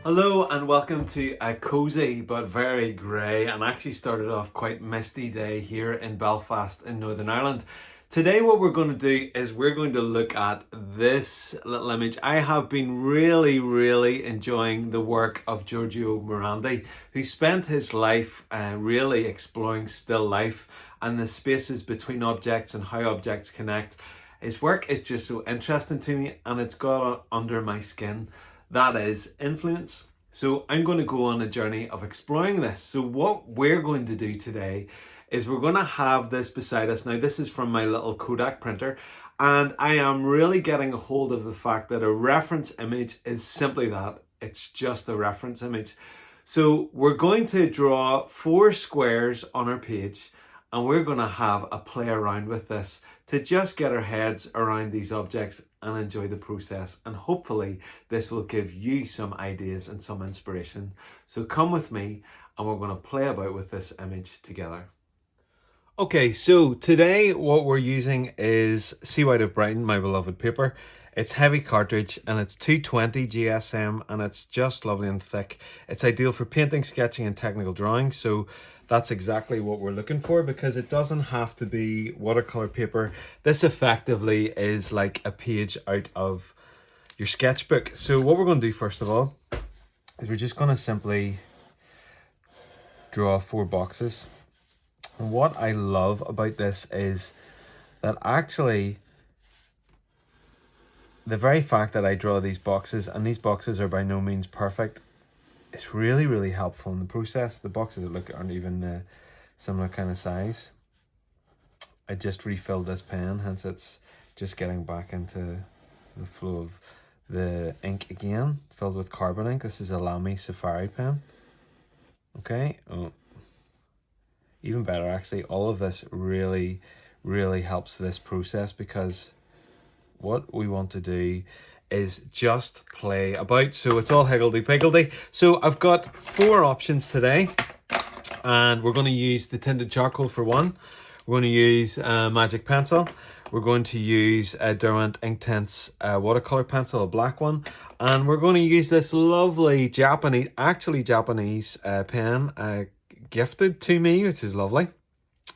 Hello and welcome to a cosy but very grey and actually started off quite misty day here in Belfast in Northern Ireland. Today what we're going to do is we're going to look at this little image. I have been really enjoying the work of Giorgio Morandi, who spent his life really exploring still life and the spaces between objects and how objects connect. His work is just so interesting to me and it's got under my skin. That is influence. So I'm going to go on a journey of exploring this. So what we're going to do today is we're going to have this beside us. Now this is from my little Kodak printer and I am really getting a hold of the fact that a reference image is simply that. It's just a reference image. So we're going to draw 4 squares on our page and we're going to have a play around with this to just get our heads around these objects and enjoy the process. And hopefully this will give you some ideas and some inspiration. So come with me and we're going to play about with this image together. Okay, so today what we're using is Seawhite of Brighton, my beloved paper. It's heavy cartridge and it's 220 GSM and it's just lovely and thick. It's ideal for painting, sketching and technical drawing. So that's exactly what we're looking for because it doesn't have to be watercolor paper. This effectively is like a page out of your sketchbook. So what we're going to do first of all is we're just going to simply draw 4 boxes. And what I love about this is that actually the very fact that I draw these boxes, and these boxes are by no means perfect, it's really helpful in the process. The boxes that look aren't even similar kind of size. I just refilled this pen, hence it's just getting back into the flow of the ink again, filled with carbon ink. This is a Lamy Safari pen. Okay, oh, even better actually. All of this really helps this process because what we want to do is just play about. So it's all higgledy-piggledy. So I've got 4 options today and we're going to use the tinted charcoal for one. We're going to use a magic pencil. We're going to use a Derwent Inktense watercolor pencil, a black one. And we're going to use this lovely Japanese pen gifted to me, which is lovely.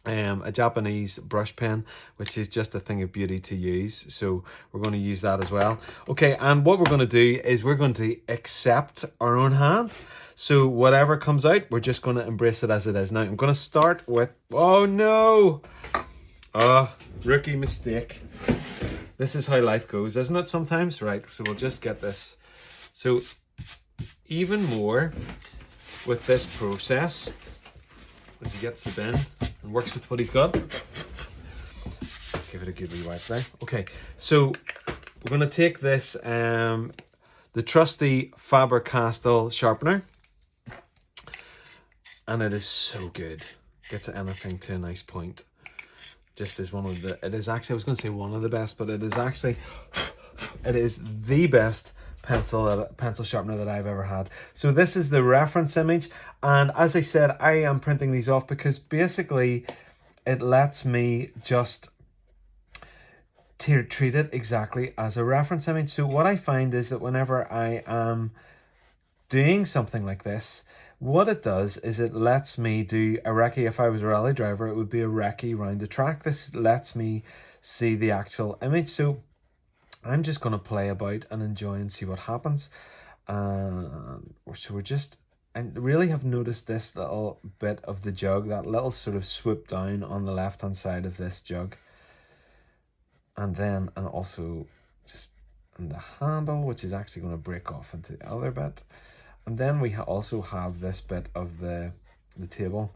A Japanese brush pen, which is just a thing of beauty to use. So we're going to use that as well. Okay, and what we're going to do is we're going to accept our own hand. So whatever comes out, we're just going to embrace it as it is. Now I'm going to start with, oh no! Rookie mistake. This is how life goes, isn't it sometimes? Right, so we'll just get this. So even more with this process, as he gets the bin and works with what he's got. Give it a good wee wipe there. Okay, so we're going to take this, the trusty Faber-Castell sharpener. And it is so good. Gets anything to a nice point. Just as one of the, it is actually, I was going to say one of the best, but it is actually, it is the best pencil sharpener that I've ever had. So this is the reference image, and as I said, I am printing these off because basically it lets me just treat it exactly as a reference image. So what I find is that whenever I am doing something like this, what it does is it lets me do a recce. If I was a rally driver, it would be a recce round the track. This lets me see the actual image. So I'm just going to play about and enjoy and see what happens. So we're just, and really have noticed this little bit of the jug, that little sort of swoop down on the left hand side of this jug. And then, and also just on the handle, which is actually going to break off into the other bit. And then we also have this bit of the table.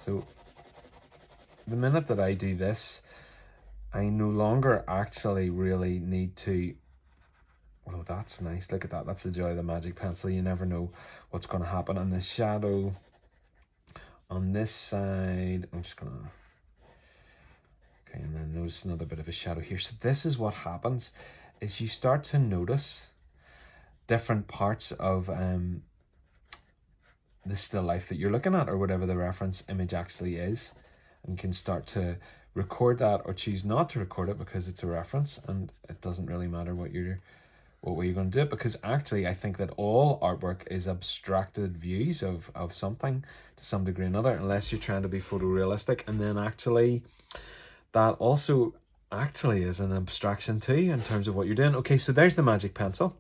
So the minute that I do this, I no longer actually really need to, oh, that's nice. Look at that. That's the joy of the magic pencil. You never know what's going to happen. And the shadow on this side, I'm just going to, okay, and then notice another bit of a shadow here. So this is what happens, is you start to notice different parts of the still life that you're looking at, or whatever the reference image actually is. And you can start to record that or choose not to record it because it's a reference and it doesn't really matter what you're what way you're going to do it, because actually I think that all artwork is abstracted views of something to some degree or another, unless you're trying to be photorealistic, and then actually that also actually is an abstraction too in terms of what you're doing. Okay, so there's the magic pencil.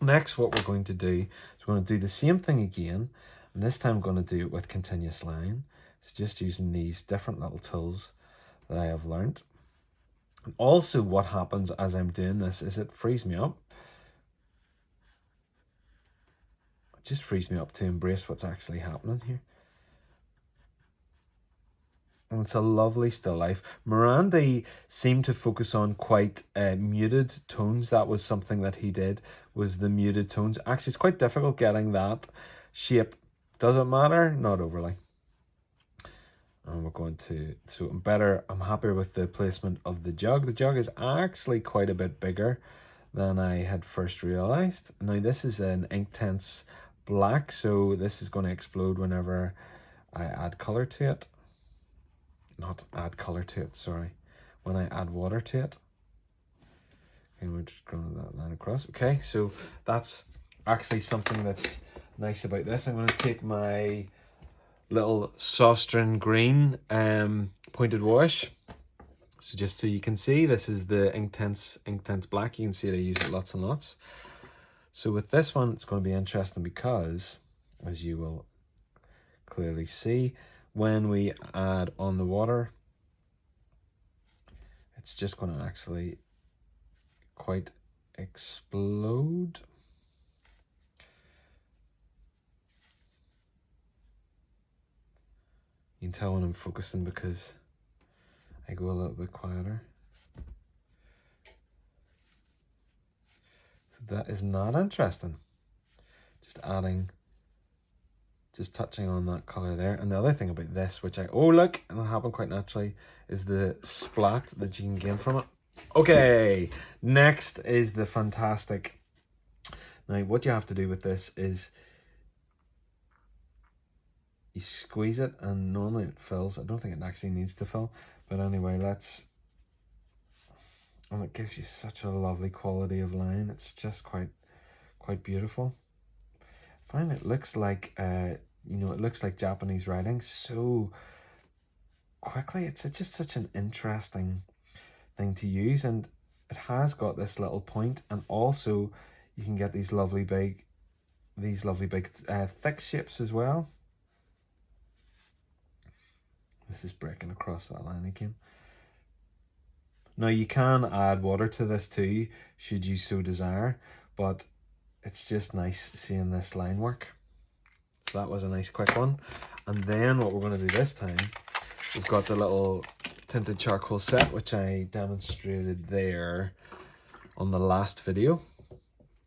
Next, what we're going to do is we're going to do the same thing again, and this time I'm going to do it with continuous line. So just using these different little tools that I have learned. And also what happens as I'm doing this is it frees me up. It just frees me up to embrace what's actually happening here. And it's a lovely still life. Miranda seemed to focus on quite muted tones. That was something that he did, was the muted tones. Actually, it's quite difficult getting that shape. Does it matter? Not overly. And we're going to, so I'm happier with the placement of the jug. The jug is actually quite a bit bigger than I had first realized. Now this is an Inktense black, so this is going to explode whenever I add color to it. Not add color to it, sorry. When I add water to it. And we're just going that line across. Okay, so that's actually something that's nice about this. I'm going to take my little Saucerin green pointed wash. So just so you can see, this is the Inktense black. You can see that I use it lots and lots. So with this one, it's going to be interesting because, as you will clearly see, when we add on the water, it's just going to actually quite explode. You can tell when I'm focusing because I go a little bit quieter. So that is not interesting. Just touching on that color there. And the other thing about this, which oh look, and it'll happen quite naturally, is the splat that you can gain from it. Okay, next is the fantastic. Now what you have to do with this is you squeeze it, and normally it fills. I don't think it actually needs to fill, but anyway, and it gives you such a lovely quality of line. It's just quite beautiful. I find it looks like it looks like Japanese writing so quickly. It's just such an interesting thing to use, and it has got this little point, and also you can get these lovely big thick shapes as well. This is breaking across that line again. Now you can add water to this too, should you so desire, but it's just nice seeing this line work. So that was a nice quick one. And then what we're going to do this time, we've got the little tinted charcoal set, which I demonstrated there on the last video.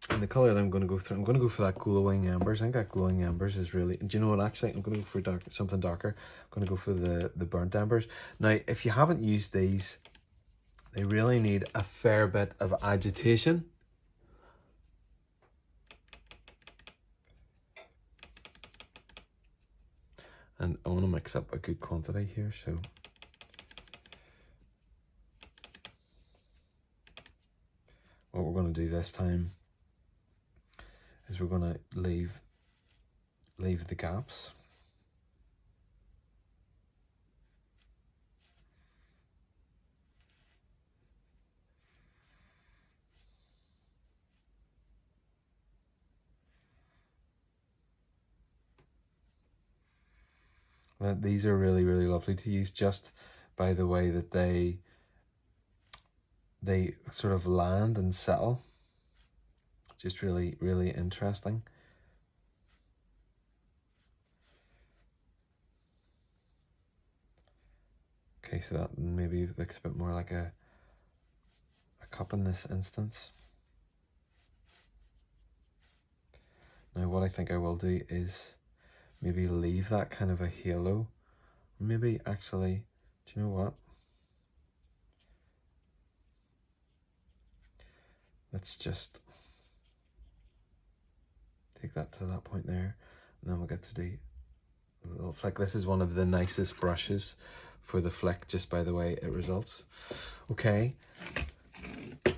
And the colour that I'm going to go through, I'm going to go for that glowing embers. I think that glowing embers is really, do you know what, actually I'm going to go for something darker. I'm going to go for the burnt embers. Now if you haven't used these, they really need a fair bit of agitation. And I want to mix up a good quantity here, so what we're going to do this time is we're going to leave the gaps. Now, these are really lovely to use, just by the way that they sort of land and settle. Just really interesting. Okay, so that maybe looks a bit more like a cup in this instance. Now what I think I will do is maybe leave that kind of a halo. Maybe actually, do you know what? Let's just take that to that point there, and then we'll get to do a little flick. This is one of the nicest brushes for the flick, just by the way it results. Okay,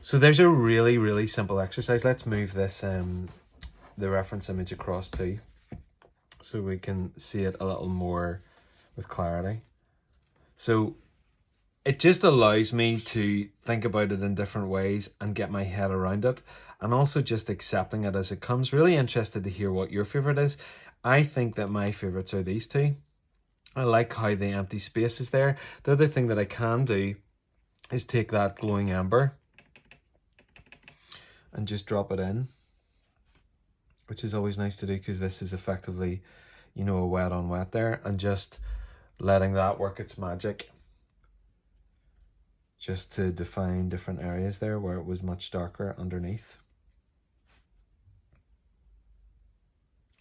So there's a really, really simple exercise. Let's move this, the reference image across too, so we can see it a little more with clarity. So it just allows me to think about it in different ways and get my head around it, and also just accepting it as it comes. Really interested to hear what your favorite is. I think that my favorites are these two. I like how the empty space is there. The other thing that I can do is take that glowing amber and just drop it in, which is always nice to do because this is effectively, you know, a wet on wet there, and just letting that work its magic, just to define different areas there where it was much darker underneath.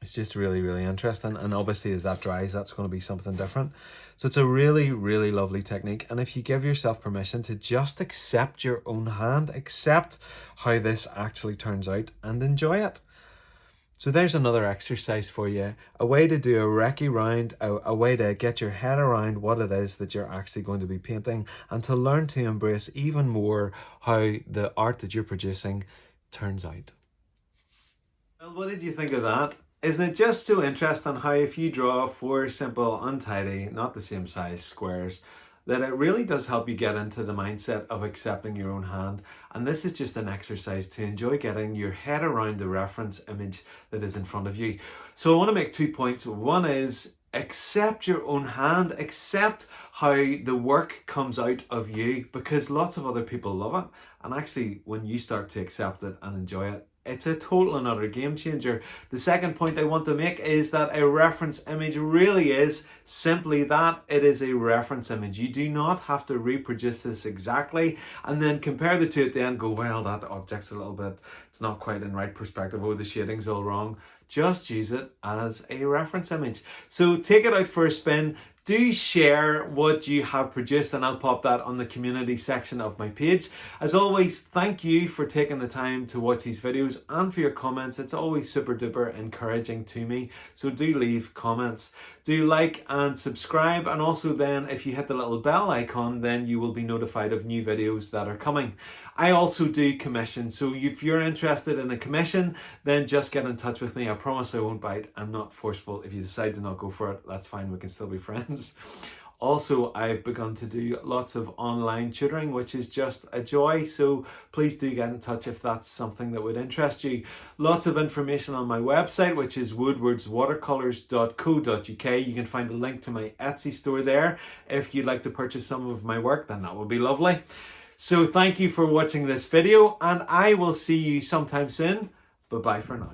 It's just really, really interesting. And obviously as that dries, that's going to be something different. So it's a really, really lovely technique. And if you give yourself permission to just accept your own hand, accept how this actually turns out and enjoy it. So there's another exercise for you, a way to do a recce round, a way to get your head around what it is that you're actually going to be painting, and to learn to embrace even more how the art that you're producing turns out. Well, what did you think of that? Isn't it just so interesting how if you draw 4 simple, untidy, not the same size squares, that it really does help you get into the mindset of accepting your own hand. And this is just an exercise to enjoy getting your head around the reference image that is in front of you. So I want to make 2 points. One is accept your own hand, accept how the work comes out of you, because lots of other people love it. And actually, when you start to accept it and enjoy it, it's a total and utter game changer. The second point I want to make is that a reference image really is simply that. It is a reference image. You do not have to reproduce this exactly and then compare the two at the end, go, well, that object's a little bit, it's not quite in right perspective, oh, the shading's all wrong. Just use it as a reference image. So take it out for a spin. Do share what you have produced, and I'll pop that on the community section of my page. As always, thank you for taking the time to watch these videos and for your comments. It's always super duper encouraging to me. So do leave comments. Do like and subscribe, and also then if you hit the little bell icon, then you will be notified of new videos that are coming. I also do commissions, so if you're interested in a commission, then just get in touch with me. I promise I won't bite. I'm not forceful. If you decide to not go for it, that's fine. We can still be friends. Also, I've begun to do lots of online tutoring, which is just a joy. So please do get in touch if that's something that would interest you. Lots of information on my website, which is woodwardswatercolours.co.uk. You can find a link to my Etsy store there. If you'd like to purchase some of my work, then that would be lovely. So thank you for watching this video, and I will see you sometime soon. Bye-bye for now.